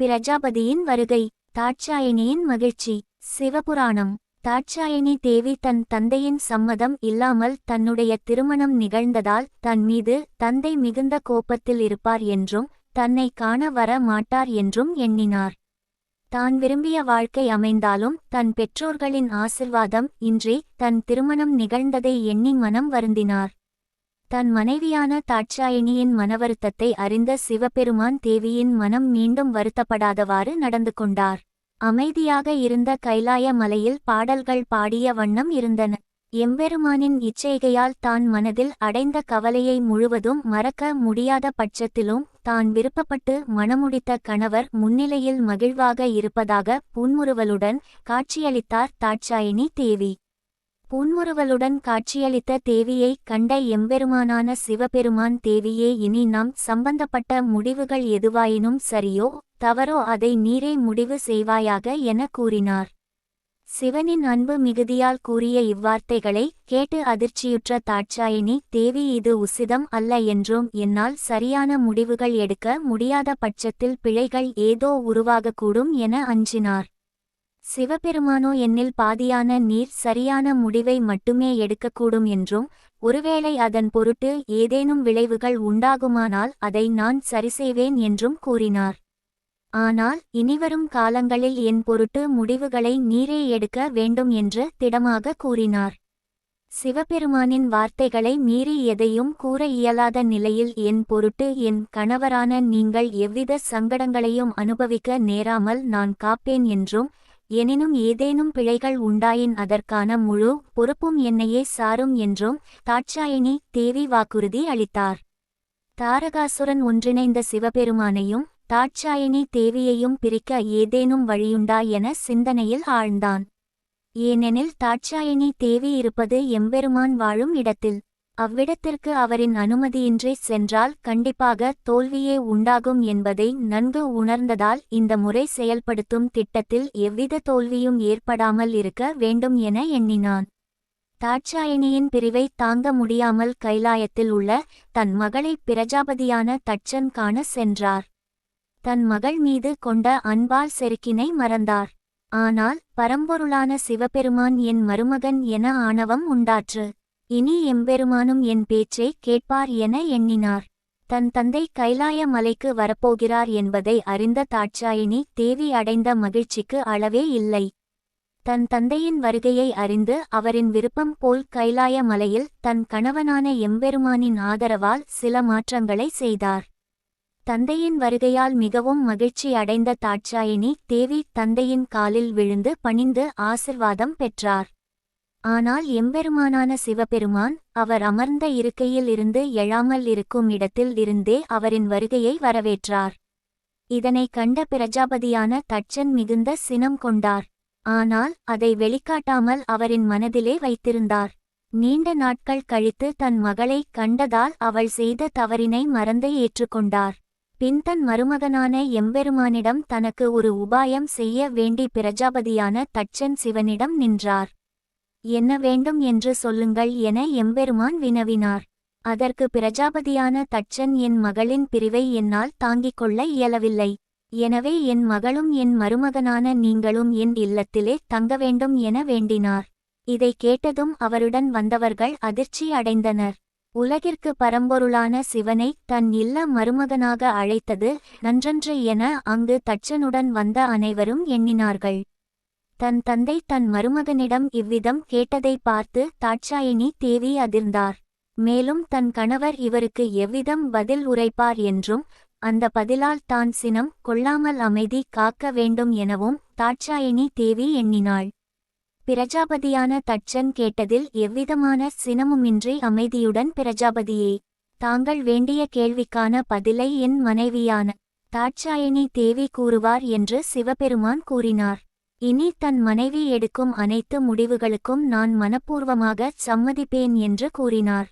பிரஜாபதியின் வருகை. தாட்சாயினியின் மகிழ்ச்சி. சிவபுராணம். தாட்சாயினி தேவி தன் தந்தையின் சம்மதம் இல்லாமல் தன்னுடைய திருமணம் நிகழ்ந்ததால் தன் மீது தந்தை மிகுந்த கோபத்தில் இருப்பார் என்றும் தன்னை காண வர மாட்டார் என்றும் எண்ணினார். தான் விரும்பிய வாழ்க்கை அமைந்தாலும் தன் பெற்றோர்களின் ஆசிர்வாதம் இன்றி தன் திருமணம் நிகழ்ந்ததை எண்ணி மனம் வருந்தினார். தன் மனைவியான தாட்சாயினியின் மனவருத்தத்தை அறிந்த சிவபெருமான் தேவியின் மனம் மீண்டும் வருத்தப்படாதவாறு நடந்து கொண்டார். அமைதியாக இருந்த கைலாய மலையில் பாடல்கள் பாடிய வண்ணம் இருந்தன. எம்பெருமானின் இச்செய்கையால் தான் மனதில் அடைந்த கவலையை முழுவதும் மறக்க முடியாத பட்சத்திலும் தான் விருப்பப்பட்டு மணமுடித்த கணவர் முன்னிலையில் மகிழ்வாக இருப்பதாக புன்முறுவலுடன் காட்சியளித்தார் தாட்சாயினி தேவி. புன்முறுவலுடன் காட்சியளித்த தேவியை கண்ட எம்பெருமானான சிவபெருமான், தேவியே, இனி நாம் சம்பந்தப்பட்ட முடிவுகள் எதுவாயினும் சரியோ தவறோ அதை நீரே முடிவு செய்வாயாக என கூறினார். சிவனின் அன்பு மிகுதியால் கூறிய இவ்வார்த்தைகளை கேட்டு அதிர்ச்சியுற்ற தாட்சாயினி தேவி, இது உசிதம் அல்ல என்றும் என்னால் சரியான முடிவுகள் எடுக்க முடியாத பட்சத்தில் பிழைகள் ஏதோ உருவாகக்கூடும் என அஞ்சினார். சிவபெருமானோ என்னில் பாதியான நீர் சரியான முடிவை மட்டுமே எடுக்கக்கூடும் என்றும் ஒருவேளை அதன் பொருட்டு ஏதேனும் விளைவுகள் உண்டாகுமானால் அதை நான் சரிசெய்வேன் என்றும் கூறினார். ஆனால் இனிவரும் காலங்களில் என் பொருட்டு முடிவுகளை நீரே எடுக்க வேண்டும் என்று திடமாக கூறினார். சிவபெருமானின் வார்த்தைகளை மீறி எதையும் கூற இயலாத நிலையில் என் பொருட்டு என் கணவரான நீங்கள் எவ்வித சங்கடங்களையும் அனுபவிக்க நேராமல் நான் காப்பேன் என்றும் எனினும் ஏதேனும் பிழைகள் உண்டாயின் அதற்கான முழு பொறுப்பும் என்னையே சாரும் என்றும் தாட்சாயினி தேவி வாக்குறுதி அளித்தார். தாரகாசுரன் ஒன்றிணைந்த சிவபெருமானையும் தாட்சாயினி தேவியையும் பிரிக்க ஏதேனும் வழியுண்டா என சிந்தனையில் ஆழ்ந்தான். ஏனெனில் தாட்சாயினி தேவி இருப்பது எம்பெருமான் வாழும் இடத்தில். அவ்விடத்திற்கு அவரின் அனுமதியின்றி சென்றால் கண்டிப்பாக தோல்வியே உண்டாகும் என்பதை நன்கு உணர்ந்ததால் இந்த முறை செயல்படுத்தும் திட்டத்தில் எவ்வித தோல்வியும் ஏற்படாமல் இருக்க வேண்டும் என எண்ணினான். தாட்சாயினியின் பிரிவை தாங்க முடியாமல் கைலாயத்தில் உள்ள தன் மகளை பிரஜாபதியான தட்சன் காண சென்றார். தன் மகள் மீது கொண்ட அன்பால் செருக்கினை மறந்தார். ஆனால் பரம்பொருளான சிவபெருமான் என் மருமகன் என ஆணவம் உண்டாற்று. இனி எம்பெருமானும் என் பேச்சை கேட்பார் என எண்ணினார். தன் தந்தை கைலாய மலைக்கு வரப்போகிறார் என்பதை அறிந்த தாட்சாயினி தேவி அடைந்த மகிழ்ச்சிக்கு அளவே இல்லை. தன் தந்தையின் வருகையை அறிந்து அவரின் விருப்பம் போல் கைலாய மலையில் தன் கணவனான எம்பெருமானின் ஆதரவால் சில மாற்றங்களை செய்தார். தந்தையின் வருகையால் மிகவும் மகிழ்ச்சி அடைந்த தாட்சாயினி தேவி தந்தையின் காலில் விழுந்து பணிந்து ஆசிர்வாதம் பெற்றார். ஆனால் எம்பெருமானான சிவபெருமான் அவர் அமர்ந்த இருக்கையில் இருந்து எழாமல் இருக்கும் இடத்தில் இருந்தே அவரின் வருகையை வரவேற்றார். இதனை கண்ட பிரஜாபதியான தட்சன் மிகுந்த சினம் கொண்டார். ஆனால் அதை வெளிக்காட்டாமல் அவரின் மனதிலே வைத்திருந்தார். நீண்ட நாட்கள் கழித்து தன் மகளை கண்டதால் அவள் செய்த தவறினை மறந்து ஏற்றுக்கொண்டார். பின் தன் மருமகனான எம்பெருமானிடம் தனக்கு ஒரு உபாயம் செய்ய வேண்டி பிரஜாபதியான தட்சன் சிவனிடம் நின்றார். என்ன வேண்டும் என்று சொல்லுங்கள் என எம்பெருமான் வினவினார். அதற்கு பிரஜாபதியான தட்சன், என் மகளின் பிரிவை என்னால் தாங்கிக் கொள்ள இயலவில்லை. எனவே என் மகளும் என் மருமகனான நீங்களும் என் இல்லத்திலே தங்க வேண்டும் என வேண்டினார். இதை கேட்டதும் அவருடன் வந்தவர்கள் அதிர்ச்சி அடைந்தனர். உலகிற்கு பரம்பொருளான சிவனை தன் இல்ல மருமகனாக அழைத்தது நன்றன்று என அங்கு தட்சனுடன் வந்த அனைவரும் எண்ணினார்கள். தன் தந்தை தன் மருமகனிடம் இவ்விதம் கேட்டதை பார்த்து தாட்சாயினி தேவி அதிர்ந்தார். மேலும் தன் கணவர் இவருக்கு எவ்விதம் பதில் உரைப்பார் என்றும் அந்த பதிலால் தான் சினம் கொள்ளாமல் அமைதி காக்க வேண்டும் எனவும் தாட்சாயினி தேவி எண்ணினாள். பிரஜாபதியான தட்சன் கேட்டதில் எவ்விதமான சினமுமின்றி அமைதியுடன், பிரஜாபதியே, தாங்கள் வேண்டிய கேள்விக்கான பதிலை என் மனைவியான தாட்சாயினி தேவி கூறுவார் என்று சிவபெருமான் கூறினார். இனி தன் மனைவி எடுக்கும் அனைத்து முடிவுகளுக்கும் நான் மனப்பூர்வமாக சம்மதிப்பேன் என்று கூறினார்.